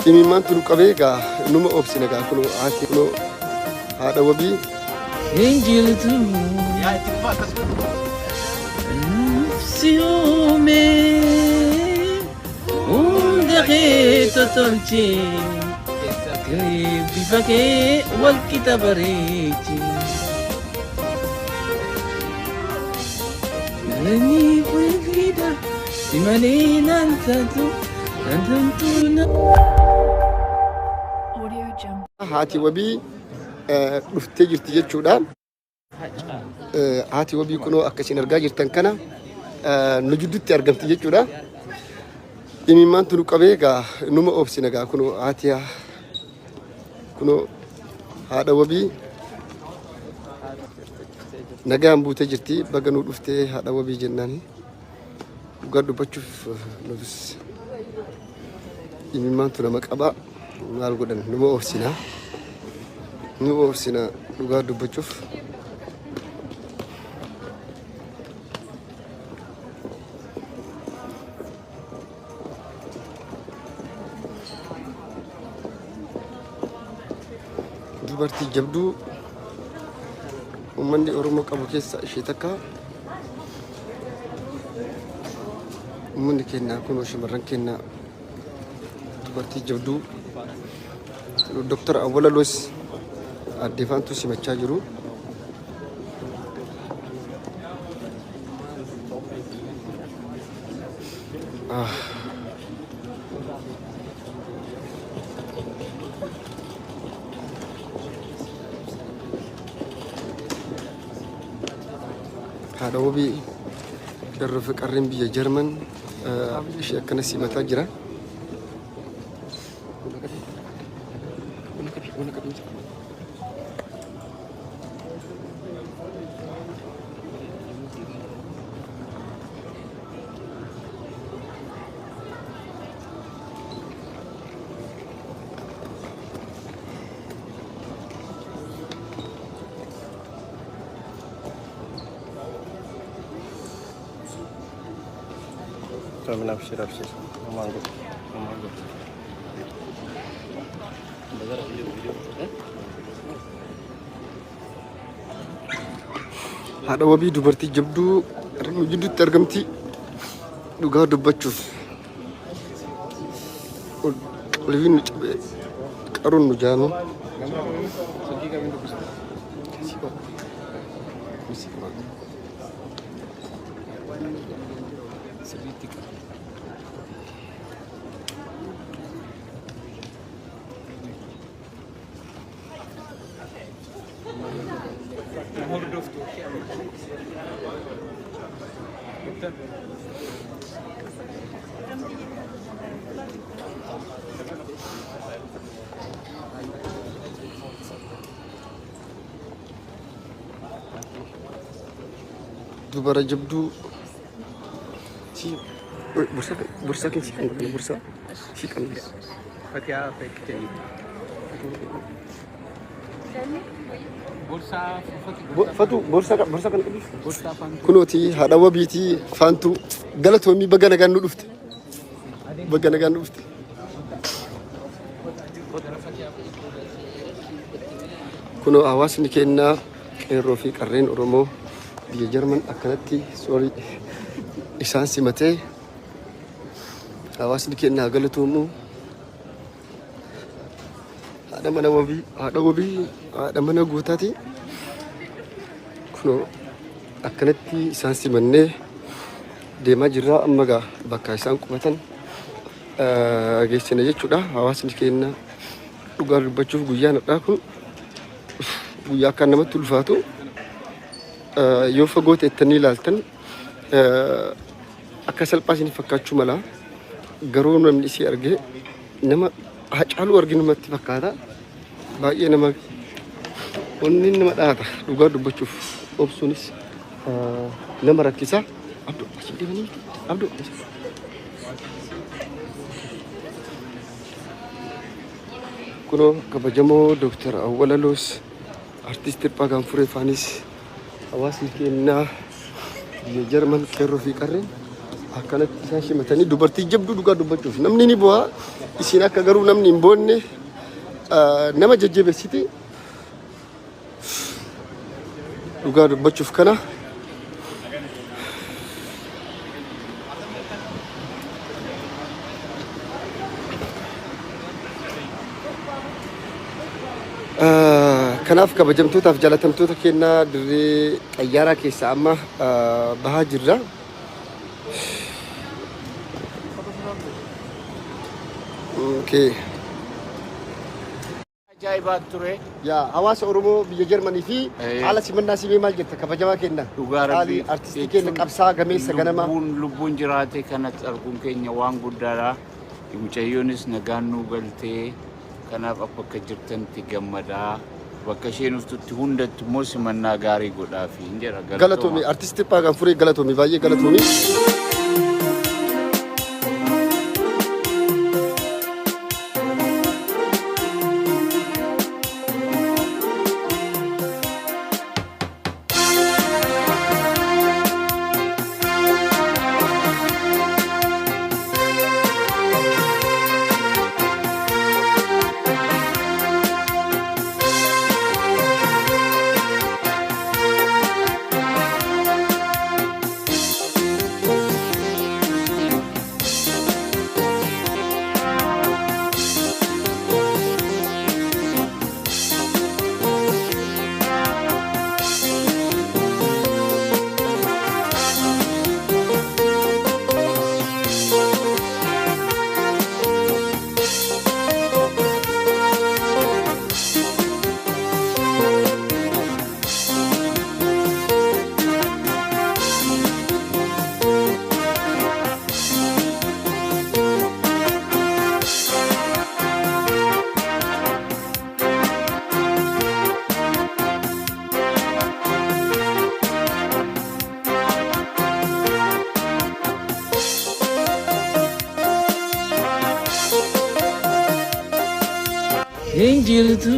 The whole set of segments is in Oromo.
Imimmaan tunu qabee egaa numa obsine egaa kun haati kunoo haadha wabii. Injiltu siume undaqee totolchee bifa kee wal qixa bareeche. Nani fulfida simalee naantatu naantantuna. Haati wabii dhuftee jirti jechuudha. Haati wabii kunoo akka isin argaa jirtan kana nu jidduutti argamti jechuudha. Imimmaan tunu qabee egaa numa obsine egaa kunoo haati kunoo haadha wabii nagaan buutee jirti. Baga nuu dhuftee haadha wabii jennaan dhugaa dubbachuuf nutis imimmaan tunu nama qabaa. Maal godhan numa obsina. Nu obsina dhugaa dubbachuuf. Dubartii jabduu uummanni Oromoo qabu keessaa ishee takka. Uummanni keenyaa kunoo shamarran keenyaa dubartii jabduu Dr. Awwala Loos addeefaantu simachaa jiru. Haadha wabii qeerroo fi qarreen biyya Jarman ishee akkana simataa jira. Tamam, abshir. Mango. Haadha wabii dubartii jabduu nu jidduutti argamti. Dhugaa dubbachuuf oliviin nu cabee qaruun nu jaanu. Dubara jabduu si bursa kan si kan bursa si kan Fatia pekte Fatu bursa kan kunooti haadha wabiitii faantu galatoomii baga nagaan nu dhufte. Baga nagaan nu dhufte. Kunoo hawaasni keenyaa qeerroo fi qarreen Oromoo biyya Jarman akkanatti soorii isaan simatee hawaasni keenyaa galatoomu. Haadha mana wabii haadha mana gootaati. Kunoo akkanatti isaan simannee deemaa jirra. Amma gaa bakka isaan qubatan geessina jechuudha. Hawaasni keenyaa dhugaa dubbachuuf guyyaan har'aa kun guyyaa akka namatti ulfaatu yoo fagoo ta'ettanii ilaaltan akka salphaa isin fakkaachuu mala. Garuu namni isii argee nama Hacaaluu arginumatti fakkaata. Baay'ee nama onni nama dhaata dhugaa dubbachuuf obsuunis nama rakkisa. Abduu kunoo kabajamoo Dr. Awwala Loos artiist Hirphaa Gaanfuree faanis hawaasni keenyaa biyya Jarman qeerroo fi qarreen akkanatti isaan shimatanii dubartii jabduu dhugaa dubbachuuf namni ni bu'aa isiin akka garuu namni hin boonne nama jajjabeessiti dhugaa dubbachuuf kana kanaaf kabajamtootaaf jaalatamtoota kennaa dirree xayyaaraa keessa amma bahaa jirra. Okay. Ajaa'ibaat ture. Yaa hawaasa Oromoo biyya Jarmanii fi haala simannaa simee maal jetta kabajamaa kenna. Dhugaa rabbii artistii kenna qabsaa gameessa ganama. Lubbuun jiraate kanatti arguun keenya waan guddaadha. Mucayyoonis nagaan nuu galtee kanaaf akka jirtanitti gammadaa. Bakka isheen uftutti hundatti immoo simannaa gaarii godhaafi hin jedha. Galatoomii artistii Paagaan Furee galatoomii baay'ee galatoomii. Injiltu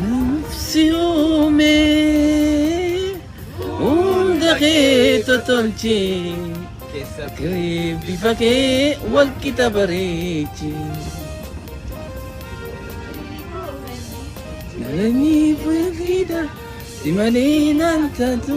nafsi ume undake totolche bifake wal kitabareche nalani vida simane nantatu